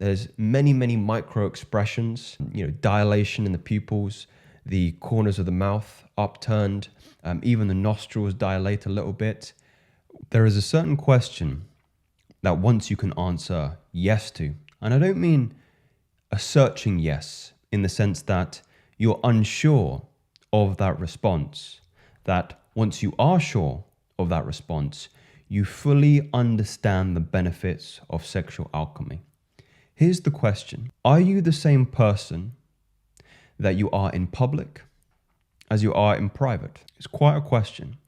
There's many, many micro expressions, dilation in the pupils, the corners of the mouth upturned, even the nostrils dilate a little bit. There is a certain question that once you can answer yes to, and I don't mean a searching yes in the sense that you're unsure of that response, that once you are sure of that response, you fully understand the benefits of sexual alchemy. Here's the question. Are you the same person that you are in public as you are in private? It's quite a question.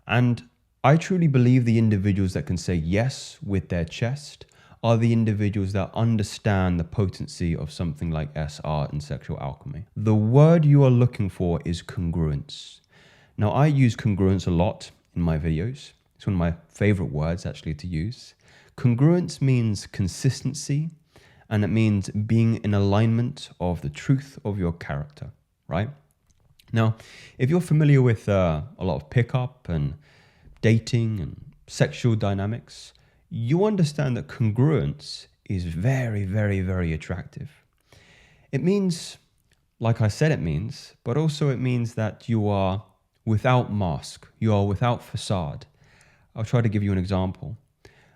And I truly believe the individuals that can say yes with their chest are the individuals that understand the potency of something like SR and sexual alchemy. The word you are looking for is congruence. Now, I use congruence a lot in my videos. It's one of my favorite words actually to use. Congruence means consistency, and it means being in alignment of the truth of your character, right? Now, if you're familiar with a lot of pickup and dating and sexual dynamics, you understand that congruence is very, very, very attractive. It means, like I said it means, but also it means that you are without mask, you are without facade. I'll try to give you an example.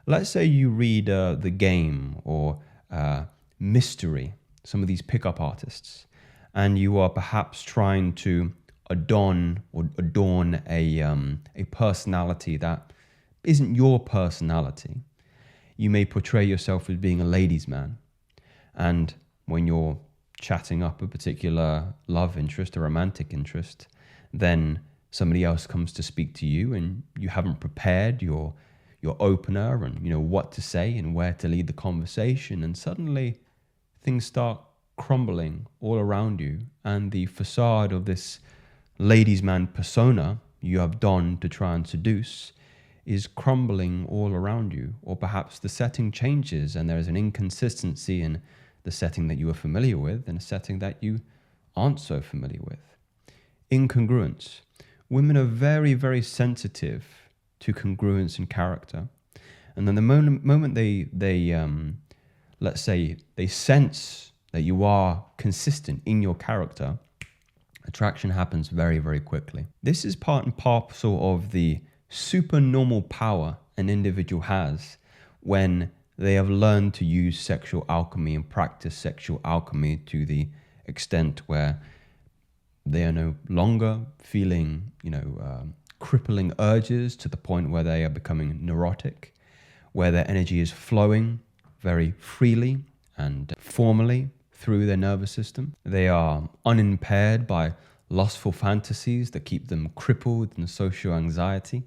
Let's say you read The Game or Mystery, some of these pickup artists, and you are perhaps trying to adorn a personality that isn't your personality. You may portray yourself as being a ladies' man, and when you're chatting up a particular love interest, a romantic interest, then somebody else comes to speak to you and you haven't prepared your opener and what to say and where to lead the conversation, and suddenly things start crumbling all around you, and the facade of this ladies' man persona you have donned to try and seduce is crumbling all around you. Or perhaps the setting changes and there is an inconsistency in the setting that you are familiar with and a setting that you aren't so familiar with. Incongruence. Women are very, very sensitive to congruence in character. And then the moment they let's say they sense that you are consistent in your character, attraction happens very, very quickly. This is part and parcel of the supernormal power an individual has when they have learned to use sexual alchemy and practice sexual alchemy to the extent where they are no longer feeling, crippling urges to the point where they are becoming neurotic, where their energy is flowing very freely and formally through their nervous system. They are unimpaired by lustful fantasies that keep them crippled in social anxiety.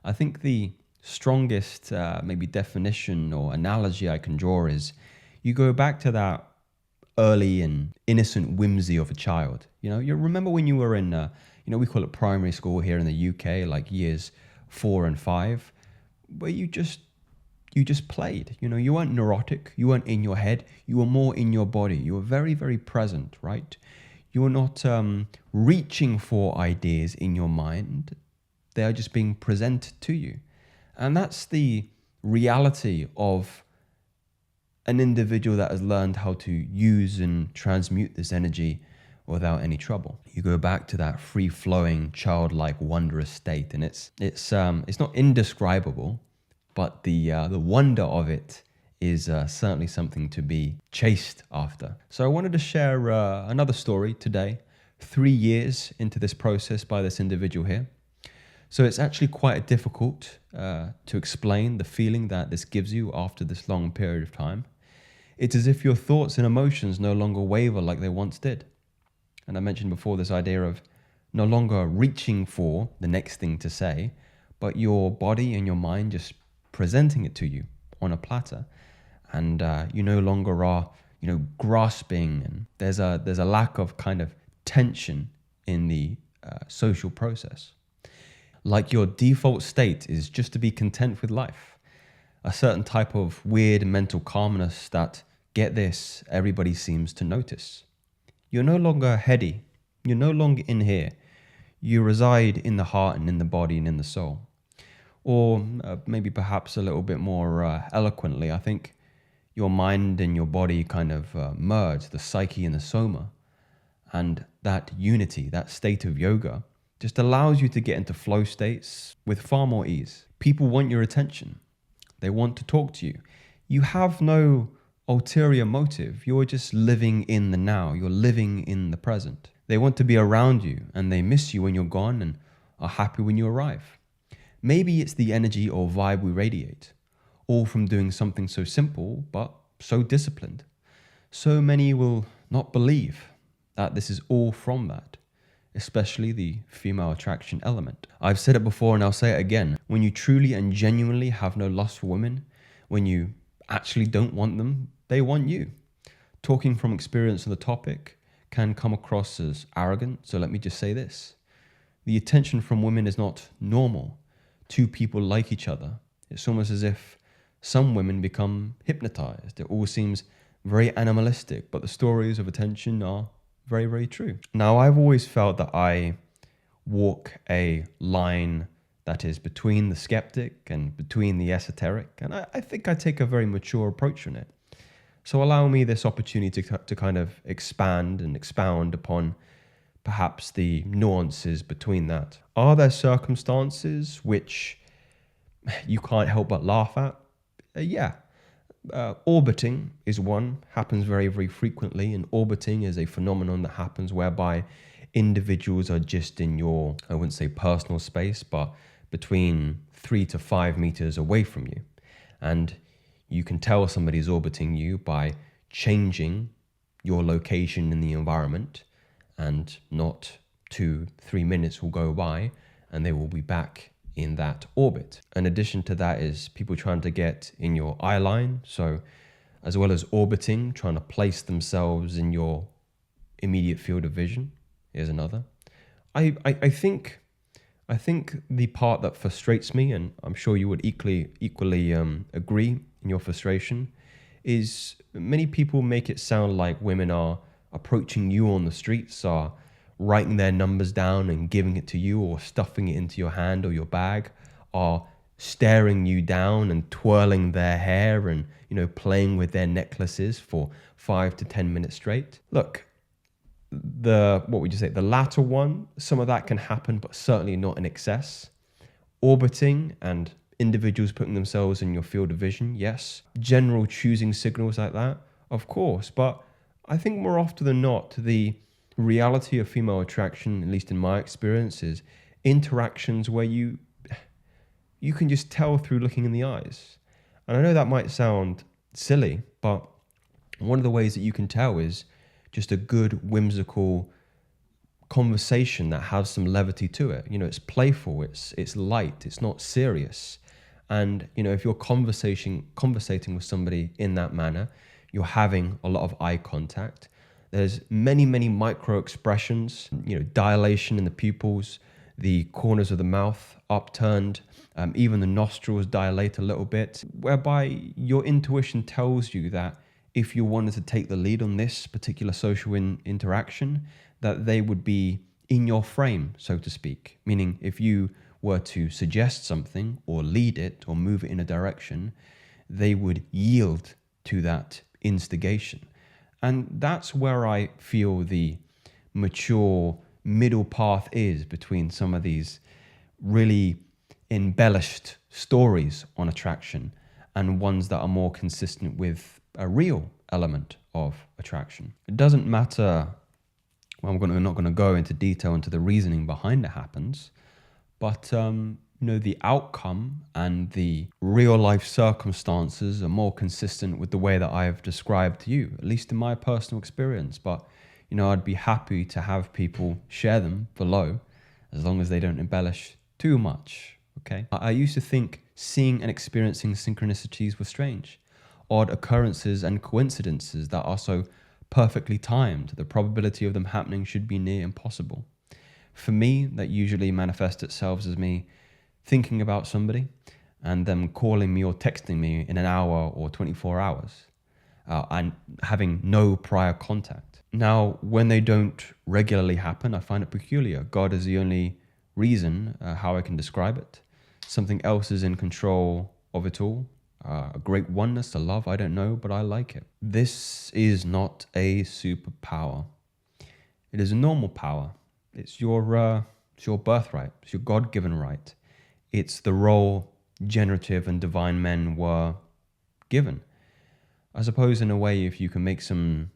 I think the strongest maybe definition or analogy I can draw is you go back to that early and innocent whimsy of a child. You remember when you were in, we call it primary school here in the UK, like years 4 and 5, where you just played. You weren't neurotic, you weren't in your head, you were more in your body. You were very, very present, right? You were not reaching for ideas in your mind. They are just being presented to you. And that's the reality of an individual that has learned how to use and transmute this energy without any trouble. You go back to that free-flowing, childlike, wondrous state, and it's not indescribable, but the wonder of it is certainly something to be chased after. So I wanted to share another story today, 3 years into this process by this individual here. So it's actually quite difficult to explain the feeling that this gives you after this long period of time. It's as if your thoughts and emotions no longer waver like they once did. And I mentioned before this idea of no longer reaching for the next thing to say, but your body and your mind just presenting it to you on a platter. And you no longer are, grasping, and there's a lack of kind of tension in the social process. Like your default state is just to be content with life. A certain type of weird mental calmness that, get this, everybody seems to notice. You're no longer heady. You're no longer in here. You reside in the heart and in the body and in the soul. Or maybe perhaps a little bit more eloquently, I think your mind and your body kind of merge, the psyche and the soma. And that unity, that state of yoga, just allows you to get into flow states with far more ease. People want your attention. They want to talk to you. You have no ulterior motive. You're just living in the now. You're living in the present. They want to be around you, and they miss you when you're gone and are happy when you arrive. Maybe it's the energy or vibe we radiate, all from doing something so simple but so disciplined. So many will not believe that this is all from that, especially the female attraction element. I've said it before and I'll say it again. When you truly and genuinely have no lust for women, when you actually don't want them, they want you. Talking from experience on the topic can come across as arrogant, so let me just say this. The attention from women is not normal. Two people like each other. It's almost as if some women become hypnotized. It all seems very animalistic, but the stories of attention are very, very true. Now, I've always felt that I walk a line that is between the skeptic and between the esoteric, and I think I take a very mature approach on it. So allow me this opportunity to kind of expand and expound upon perhaps the nuances between that. Are there circumstances which you can't help but laugh at? Yeah. Orbiting is one, happens very, very frequently, and orbiting is a phenomenon that happens whereby individuals are just in your, I wouldn't say personal space, but between 3 to 5 meters away from you. And you can tell somebody's orbiting you by changing your location in the environment, and not 2-3 minutes will go by and they will be back in that orbit. In addition to that is people trying to get in your eye line. So as well as orbiting, trying to place themselves in your immediate field of vision is another. I think the part that frustrates me, and I'm sure you would equally agree in your frustration, is many people make it sound like women are approaching you on the streets, are writing their numbers down and giving it to you, or stuffing it into your hand or your bag, are staring you down and twirling their hair and, playing with their necklaces for 5 to 10 minutes straight. Look, the latter one, some of that can happen, but certainly not in excess. Orbiting and individuals putting themselves in your field of vision, yes. General choosing signals like that, of course, but I think more often than not, the reality of female attraction, at least in my experience, is interactions where you can just tell through looking in the eyes. And I know that might sound silly, but one of the ways that you can tell is just a good, whimsical conversation that has some levity to it. It's playful, it's light, it's not serious. And, if you're conversating with somebody in that manner, you're having a lot of eye contact. There's many, many micro expressions, dilation in the pupils, the corners of the mouth upturned, even the nostrils dilate a little bit, whereby your intuition tells you that if you wanted to take the lead on this particular social interaction, that they would be in your frame, so to speak. Meaning if you were to suggest something or lead it or move it in a direction, they would yield to that instigation. And that's where I feel the mature middle path is between some of these really embellished stories on attraction and ones that are more consistent with a real element of attraction. It doesn't matter, well, I'm not going to go into detail into the reasoning behind it happens, but the outcome and the real life circumstances are more consistent with the way that I have described to you, at least in my personal experience. But, I'd be happy to have people share them below as long as they don't embellish too much, okay? I used to think seeing and experiencing synchronicities were strange, odd occurrences and coincidences that are so perfectly timed, the probability of them happening should be near impossible. For me, that usually manifests itself as me thinking about somebody and them calling me or texting me in an hour or 24 hours and having no prior contact. Now, when they don't regularly happen, I find it peculiar. God is the only reason how I can describe it. Something else is in control of it all. a great oneness, a love, I don't know, but I like it. This is not a superpower. It is a normal power. It's your birthright. It's your God-given right. It's the role generative and divine men were given. I suppose in a way, if you can make some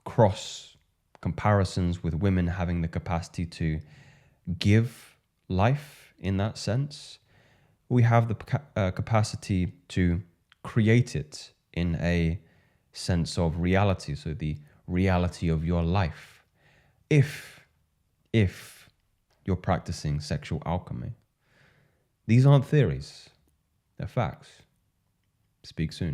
cross comparisons with women having the capacity to give life in that sense, we have the capacity to create it in a sense of reality. So the reality of your life, if you're practicing sexual alchemy. These aren't theories, they're facts. Speak soon.